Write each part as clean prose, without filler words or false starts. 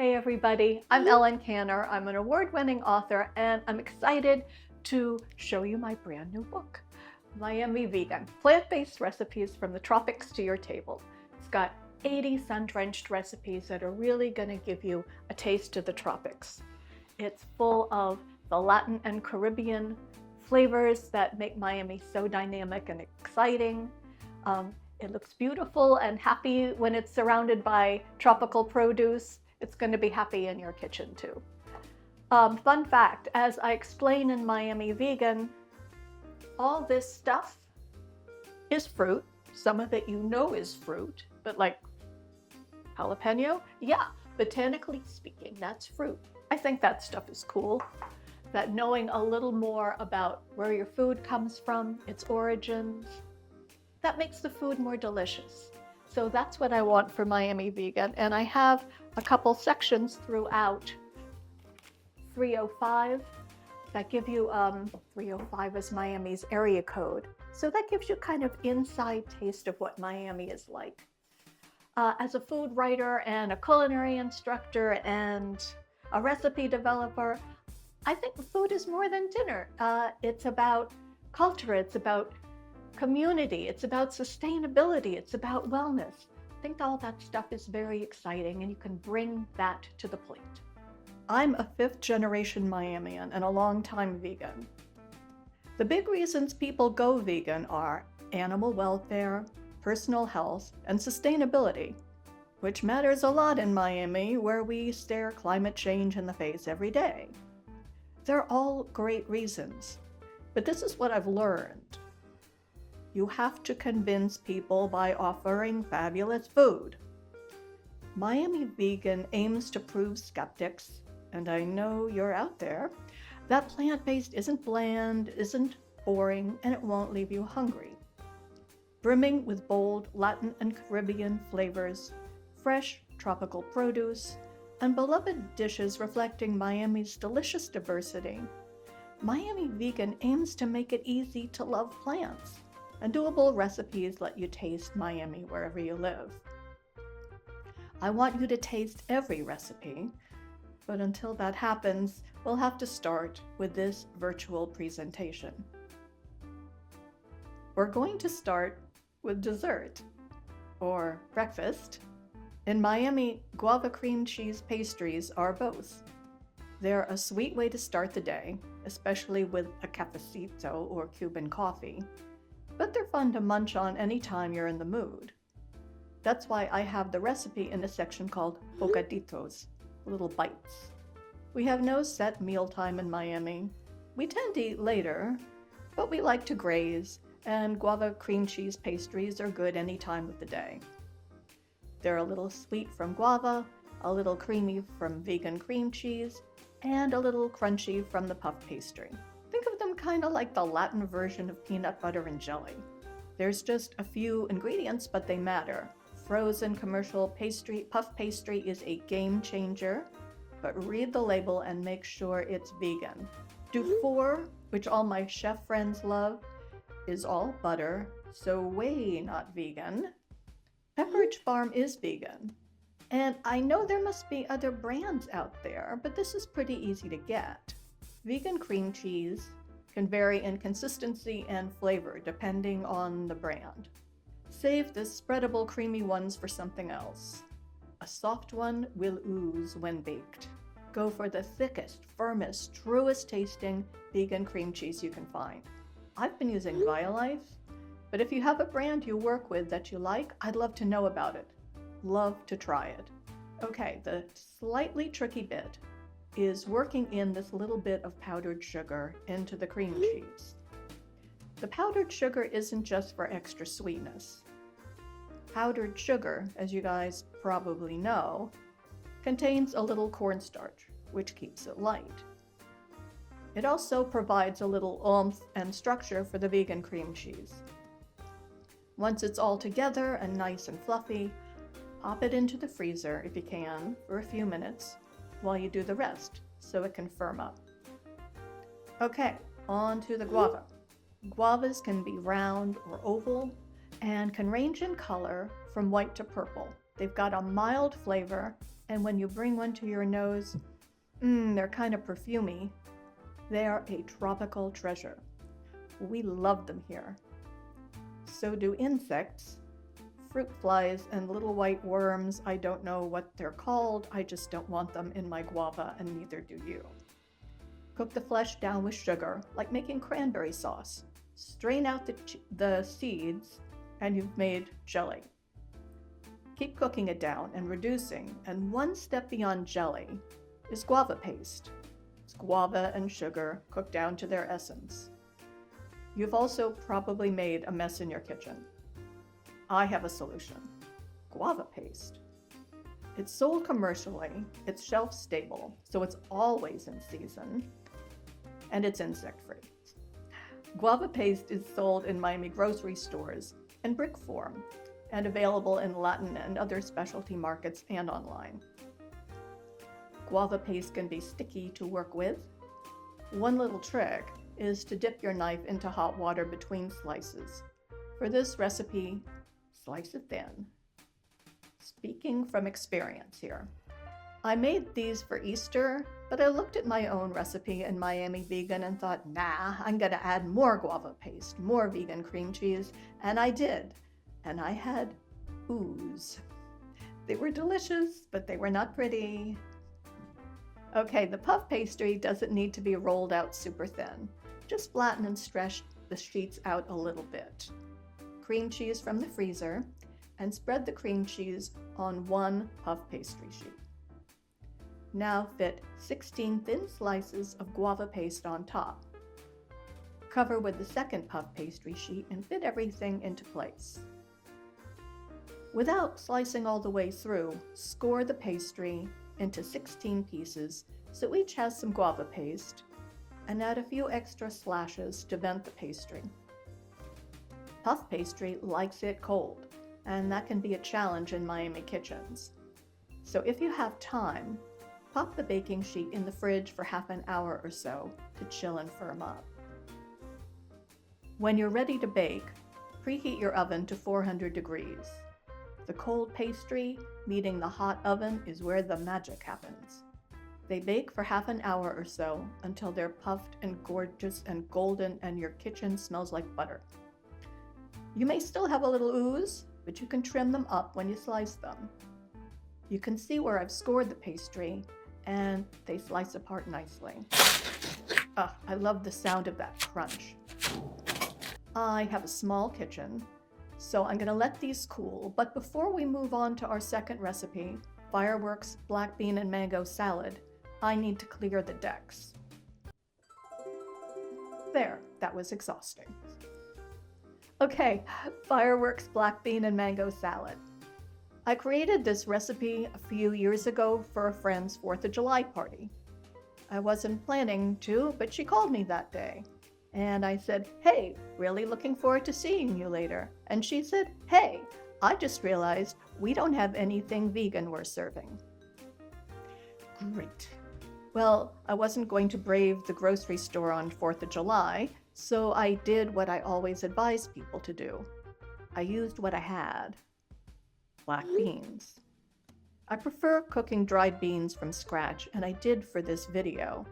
Hey everybody, I'm Ellen Canner. I'm an award-winning author and I'm excited to show you my brand new book, Miami Vegan, Plant-Based Recipes from the Tropics to Your Table. It's got 80 sun-drenched recipes that are really going to give you a taste of the tropics. It's full of the Latin and Caribbean flavors that make Miami so dynamic and exciting. It looks beautiful and happy when it's surrounded by tropical produce. It's going to be happy in your kitchen too. Fun fact, as I explain in Miami Vegan, all this stuff is fruit. Some of it you know is fruit, but like jalapeno, yeah, botanically speaking, that's fruit. I think that stuff is cool. That knowing a little more about where your food comes from, its origins, that makes the food more delicious. So that's what I want for Miami Vegan. And I have a couple sections throughout 305 that give you, 305 is Miami's area code. So that gives you kind of inside taste of what Miami is like. As a food writer and a culinary instructor and a recipe developer, I think food is more than dinner. It's about culture, it's about community, it's about sustainability, it's about wellness. I think all that stuff is very exciting and you can bring that to the plate. I'm a 5th generation Miamian and a long-time vegan. The big reasons people go vegan are animal welfare, personal health, and sustainability, which matters a lot in Miami, where we stare climate change in the face every day. They're all great reasons, but this is what I've learned. You have to convince people by offering fabulous food. Miami Vegan aims to prove skeptics, and I know you're out there, that plant-based isn't bland, isn't boring, and it won't leave you hungry. Brimming with bold Latin and Caribbean flavors, fresh tropical produce, and beloved dishes reflecting Miami's delicious diversity, Miami Vegan aims to make it easy to love plants, and doable recipes let you taste Miami wherever you live. I want you to taste every recipe, but until that happens, we'll have to start with this virtual presentation. We're going to start with dessert, or breakfast. In Miami, guava cream cheese pastries are both. They're a sweet way to start the day, especially with a cafecito or Cuban coffee, but they're fun to munch on anytime you're in the mood. That's why I have the recipe in a section called bocaditos, little bites. We have no set mealtime in Miami. We tend to eat later, but we like to graze, and guava cream cheese pastries are good any time of the day. They're a little sweet from guava, a little creamy from vegan cream cheese, and a little crunchy from the puff pastry. Think of them kind of like the Latin version of peanut butter and jelly. There's just a few ingredients, but they matter. Frozen commercial puff pastry is a game changer, but read the label and make sure it's vegan. Dufour, which all my chef friends love, is all butter, so way not vegan. Pepperidge Farm is vegan. And I know there must be other brands out there, but this is pretty easy to get. Vegan cream cheese can vary in consistency and flavor depending on the brand. Save the spreadable creamy ones for something else. A soft one will ooze when baked. Go for the thickest, firmest, truest tasting vegan cream cheese you can find. I've been using Violife, but if you have a brand you work with that you like, I'd love to know about it. Love to try it. Okay, the slightly tricky bit is working in this little bit of powdered sugar into the cream cheese. The powdered sugar isn't just for extra sweetness. Powdered sugar, as you guys probably know, contains a little cornstarch, which keeps it light. It also provides a little oomph and structure for the vegan cream cheese. Once it's all together and nice and fluffy, pop it into the freezer if you can for a few minutes while you do the rest so it can firm up. Okay, on to the guava. Guavas can be round or oval and can range in color from white to purple. They've got a mild flavor And when you bring one to your nose, they're kind of perfumey. They are a tropical treasure. We love them here. So do insects. Fruit flies and little white worms, I don't know what they're called, I just don't want them in my guava, and neither do you. Cook the flesh down with sugar, like making cranberry sauce. Strain out the seeds, and you've made jelly. Keep cooking it down and reducing, and one step beyond jelly is guava paste. It's guava and sugar cooked down to their essence. You've also probably made a mess in your kitchen. I have a solution. Guava paste. It's sold commercially, it's shelf stable, so it's always in season, and it's insect-free. Guava paste is sold in Miami grocery stores in brick form and available in Latin and other specialty markets and online. Guava paste can be sticky to work with. One little trick is to dip your knife into hot water between slices. For this recipe, slice it thin. Speaking from experience here. I made these for Easter, but I looked at my own recipe in Miami Vegan and thought, nah, I'm gonna add more guava paste, more vegan cream cheese, and I did. And I had ooze. They were delicious, but they were not pretty. Okay, the puff pastry doesn't need to be rolled out super thin. Just flatten and stretch the sheets out a little bit. Cream cheese from the freezer, and spread the cream cheese on one puff pastry sheet. Now fit 16 thin slices of guava paste on top. Cover with the second puff pastry sheet and fit everything into place. Without slicing all the way through, score the pastry into 16 pieces so each has some guava paste, and add a few extra slashes to vent the pastry. Puff pastry likes it cold, and that can be a challenge in Miami kitchens. So if you have time, pop the baking sheet in the fridge for half an hour or so to chill and firm up. When you're ready to bake, preheat your oven to 400 degrees. The cold pastry meeting the hot oven is where the magic happens. They bake for half an hour or so until they're puffed and gorgeous and golden and your kitchen smells like butter. You may still have a little ooze, but you can trim them up when you slice them. You can see where I've scored the pastry, and they slice apart nicely. I love the sound of that crunch. I have a small kitchen, so I'm gonna let these cool, but before we move on to our second recipe, Fireworks Black Bean and Mango Salad, I need to clear the decks. There, that was exhausting. Okay, Fireworks Black Bean and Mango Salad. I created this recipe a few years ago for a friend's 4th of July party. I wasn't planning to, but she called me that day. And I said, hey, really looking forward to seeing you later. And she said, hey, I just realized we don't have anything vegan we're serving. Great. Well, I wasn't going to brave the grocery store on 4th of July, so I did what I always advise people to do. I used what I had. Black beans. I prefer cooking dried beans from scratch, and I did for this video.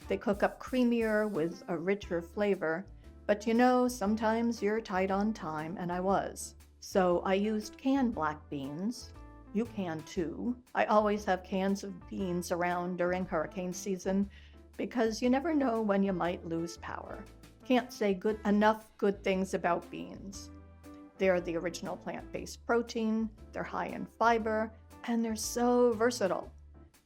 They cook up creamier with a richer flavor, but you know, sometimes you're tight on time, and I was. So I used canned black beans. You can too. I always have cans of beans around during hurricane season because you never know when you might lose power. Can't say enough good things about beans. They're the original plant-based protein, they're high in fiber, and they're so versatile,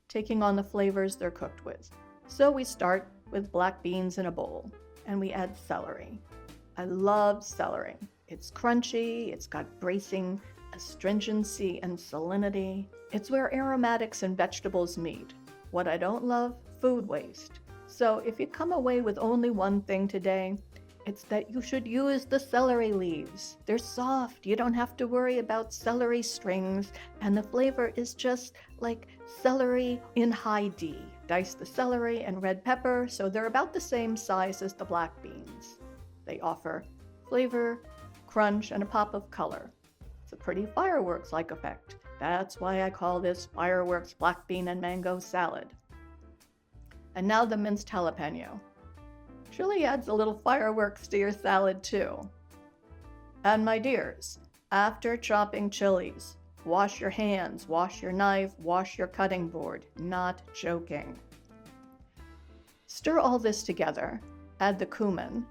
taking on the flavors they're cooked with. So we start with black beans in a bowl, and we add celery. I love celery. It's crunchy, it's got bracing astringency and salinity. It's where aromatics and vegetables meet. What I don't love, food waste. So if you come away with only one thing today, it's that you should use the celery leaves. They're soft, you don't have to worry about celery strings, and the flavor is just like celery in high D. Dice the celery and red pepper, so they're about the same size as the black beans. They offer flavor, crunch, and a pop of color. It's a pretty fireworks-like effect. That's why I call this fireworks black bean and mango salad. And now the minced jalapeno. Chili adds a little fireworks to your salad too. And my dears, after chopping chilies, wash your hands, wash your knife, wash your cutting board. Not joking. Stir all this together. Add the cumin.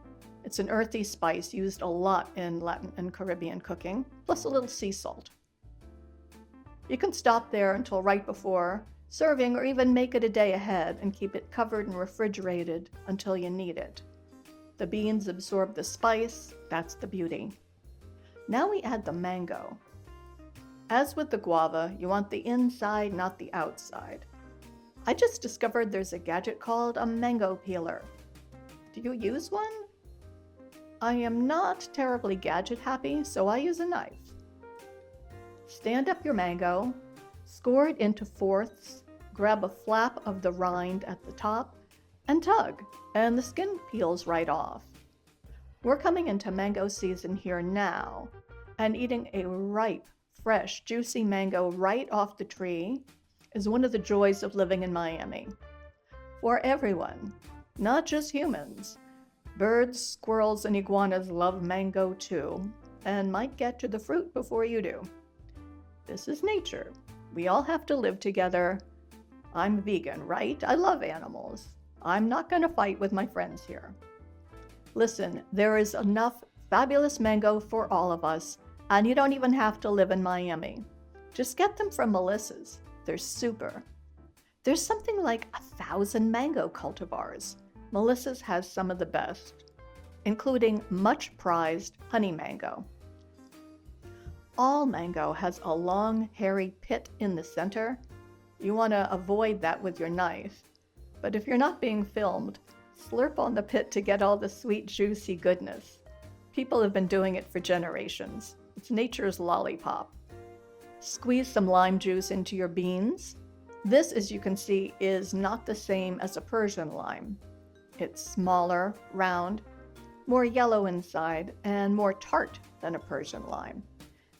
It's an earthy spice used a lot in Latin and Caribbean cooking, plus a little sea salt. You can stop there until right before serving, or even make it a day ahead and keep it covered and refrigerated until you need it. The beans absorb the spice, that's the beauty. Now we add the mango. As with the guava, you want the inside, not the outside. I just discovered there's a gadget called a mango peeler. Do you use one? I am not terribly gadget happy, so I use a knife. Stand up your mango, score it into fourths, grab a flap of the rind at the top, and tug, and the skin peels right off. We're coming into mango season here now, and eating a ripe, fresh, juicy mango right off the tree is one of the joys of living in Miami. For everyone, not just humans. Birds, squirrels, and iguanas love mango too, and might get to the fruit before you do. This is nature. We all have to live together. I'm vegan, right? I love animals. I'm not going to fight with my friends here. Listen, there is enough fabulous mango for all of us, and you don't even have to live in Miami. Just get them from Melissa's. They're super. There's something like 1,000 mango cultivars. Melissa's has some of the best, including much prized honey mango. All mango has a long, hairy pit in the center. You want to avoid that with your knife. But if you're not being filmed, slurp on the pit to get all the sweet, juicy goodness. People have been doing it for generations. It's nature's lollipop. Squeeze some lime juice into your beans. This, as you can see, is not the same as a Persian lime. It's smaller, round, more yellow inside, and more tart than a Persian lime.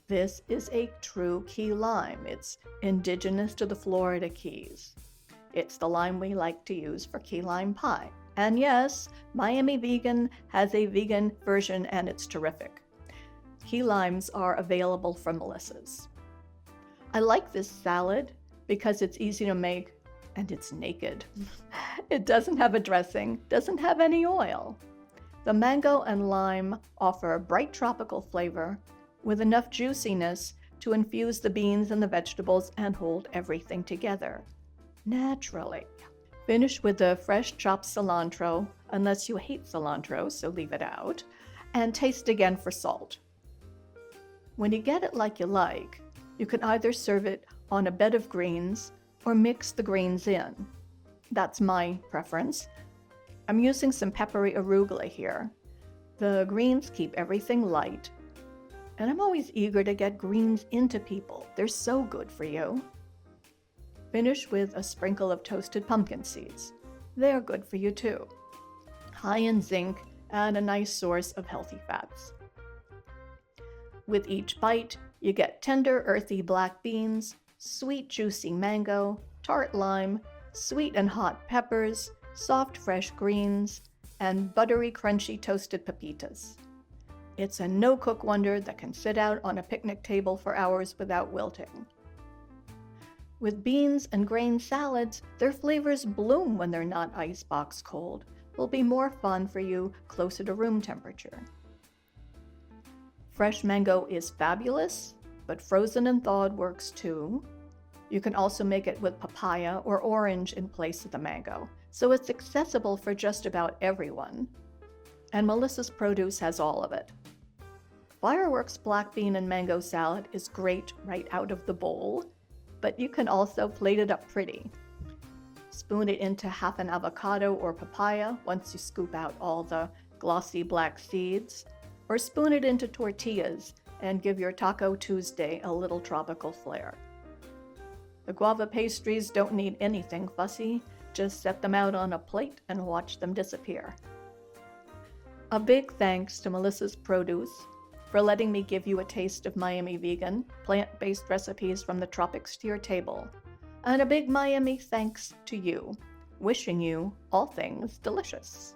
This is a true key lime. It's indigenous to the Florida Keys. It's the lime we like to use for key lime pie. And yes, Miami Vegan has a vegan version and it's terrific. Key limes are available from Melissa's. I like this salad because it's easy to make and it's naked. It doesn't have a dressing, doesn't have any oil. The mango and lime offer a bright tropical flavor with enough juiciness to infuse the beans and the vegetables and hold everything together naturally. Finish with the fresh chopped cilantro, unless you hate cilantro, so leave it out, and taste again for salt. When you get it like you like, you can either serve it on a bed of greens or mix the greens in. That's my preference. I'm using some peppery arugula here. The greens keep everything light, and I'm always eager to get greens into people. They're so good for you. Finish with a sprinkle of toasted pumpkin seeds. They're good for you too. High in zinc and a nice source of healthy fats. With each bite, you get tender, earthy black beans, sweet, juicy mango, tart lime, sweet and hot peppers, soft, fresh greens, and buttery, crunchy toasted pepitas. It's a no-cook wonder that can sit out on a picnic table for hours without wilting. With beans and grain salads, their flavors bloom when they're not icebox cold. Will be more fun for you closer to room temperature. Fresh mango is fabulous, but frozen and thawed works too. You can also make it with papaya or orange in place of the mango, so it's accessible for just about everyone. And Melissa's Produce has all of it. Fireworks black bean and mango salad is great right out of the bowl, but you can also plate it up pretty. Spoon it into half an avocado or papaya once you scoop out all the glossy black seeds, or spoon it into tortillas and give your Taco Tuesday a little tropical flair. The guava pastries don't need anything fussy, just set them out on a plate and watch them disappear. A big thanks to Melissa's Produce for letting me give you a taste of Miami vegan, plant-based recipes from the tropics to your table. And a big Miami thanks to you. Wishing you all things delicious.